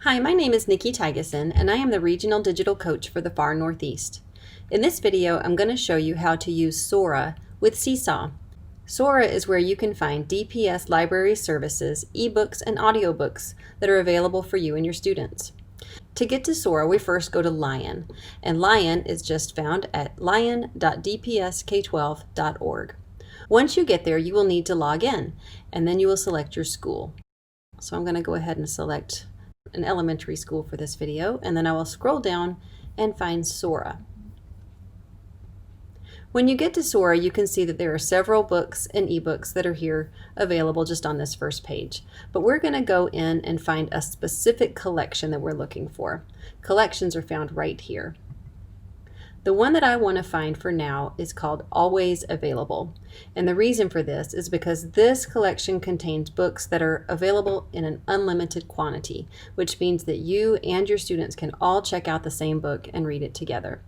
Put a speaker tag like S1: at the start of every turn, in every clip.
S1: Hi, my name is Nikki Tygeson, and I am the Regional Digital Coach for the Far Northeast. In this video, I'm going to show you how to use Sora with Seesaw. Sora is where you can find DPS library services, eBooks, and audiobooks that are available for you and your students. To get to Sora, we first go to Lion, and Lion is just found at lion.dpsk12.org. Once you get there, you will need to log in, and then you will select your school. So I'm going to go ahead and select an elementary school for this video, and then I will scroll down and find Sora. When you get to Sora, you can see that there are several books and ebooks that are here available just on this first page. But we're going to go in and find a specific collection that we're looking for. Collections are found right here. The one that I want to find for now is called Always Available. And the reason for this is because this collection contains books that are available in an unlimited quantity, which means that you and your students can all check out the same book and read it together.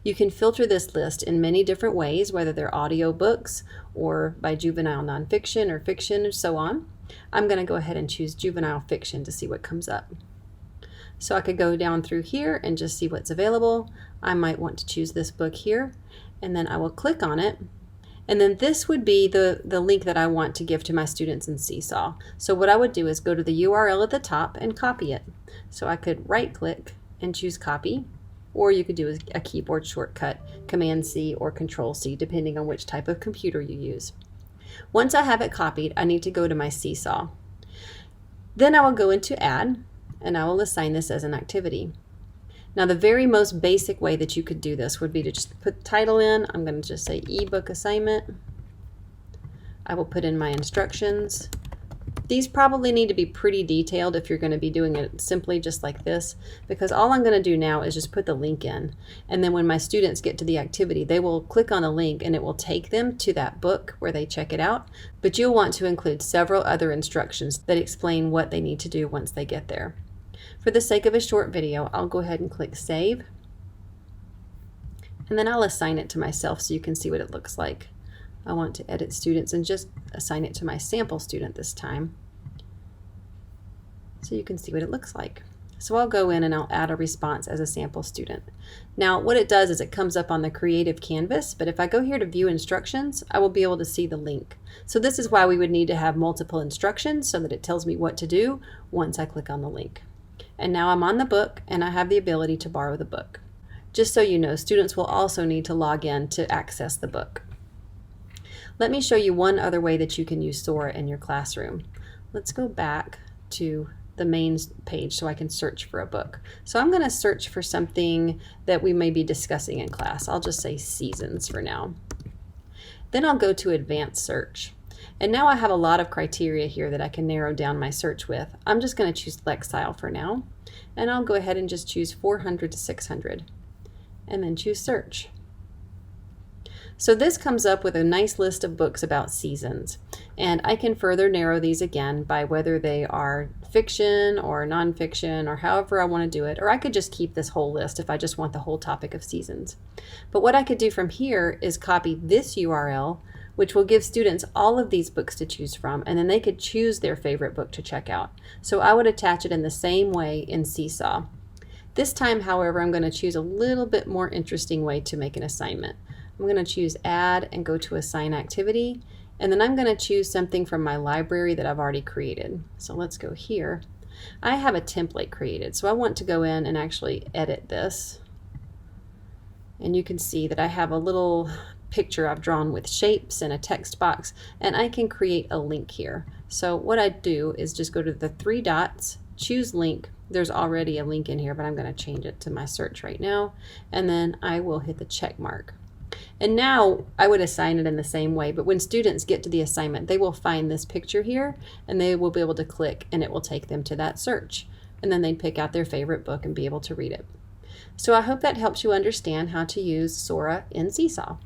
S1: You can filter this list in many different ways, whether they're audio books or by juvenile nonfiction or fiction and so on. I'm going to go ahead and choose juvenile fiction to see what comes up. So I could go down through here and just see what's available. I might want to choose this book here, and then I will click on it. And then this would be the link that I want to give to my students in Seesaw. So what I would do is go to the URL at the top and copy it. So I could right click and choose copy, or you could do a keyboard shortcut, Command C or Control C, depending on which type of computer you use. Once I have it copied, I need to go to my Seesaw. Then I will go into Add, and I will assign this as an activity. Now the very most basic way that you could do this would be to just put the title in. I'm going to just say ebook assignment. I will put in my instructions. These probably need to be pretty detailed if you're going to be doing it simply just like this, because all I'm going to do now is just put the link in, and then when my students get to the activity, they will click on the link and it will take them to that book where they check it out. But you'll want to include several other instructions that explain what they need to do once they get there. For the sake of a short video, I'll go ahead and click Save, and then I'll assign it to myself so you can see what it looks like. I want to edit students and just assign it to my sample student this time so you can see what it looks like. So I'll go in and I'll add a response as a sample student. Now what it does is it comes up on the creative canvas, but if I go here to view instructions, I will be able to see the link. So this is why we would need to have multiple instructions so that it tells me what to do once I click on the link. And now I'm on the book and I have the ability to borrow the book. Just so you know, students will also need to log in to access the book. Let me show you one other way that you can use Sora in your classroom. Let's go back to the main page so I can search for a book. So I'm going to search for something that we may be discussing in class. I'll just say seasons for now. Then I'll go to advanced search. And now I have a lot of criteria here that I can narrow down my search with. I'm just going to choose Lexile for now, and I'll go ahead and just choose 400 to 600 and then choose search. So this comes up with a nice list of books about seasons, and I can further narrow these again by whether they are fiction or nonfiction or however I want to do it, or I could just keep this whole list if I just want the whole topic of seasons. But what I could do from here is copy this URL, which will give students all of these books to choose from, and then they could choose their favorite book to check out. So I would attach it in the same way in Seesaw. This time, however, I'm going to choose a little bit more interesting way to make an assignment. I'm going to choose Add and go to Assign Activity, and then I'm going to choose something from my library that I've already created. So let's go here. I have a template created, so I want to go in and actually edit this. And you can see that I have a little picture I've drawn with shapes and a text box, and I can create a link here. So what I do is just go to the three dots, choose link. There's already a link in here, but I'm going to change it to my search right now, and then I will hit the check mark. And now I would assign it in the same way, but when students get to the assignment, they will find this picture here and they will be able to click and it will take them to that search, and then they'd pick out their favorite book and be able to read it. So I hope that helps you understand how to use Sora in Seesaw.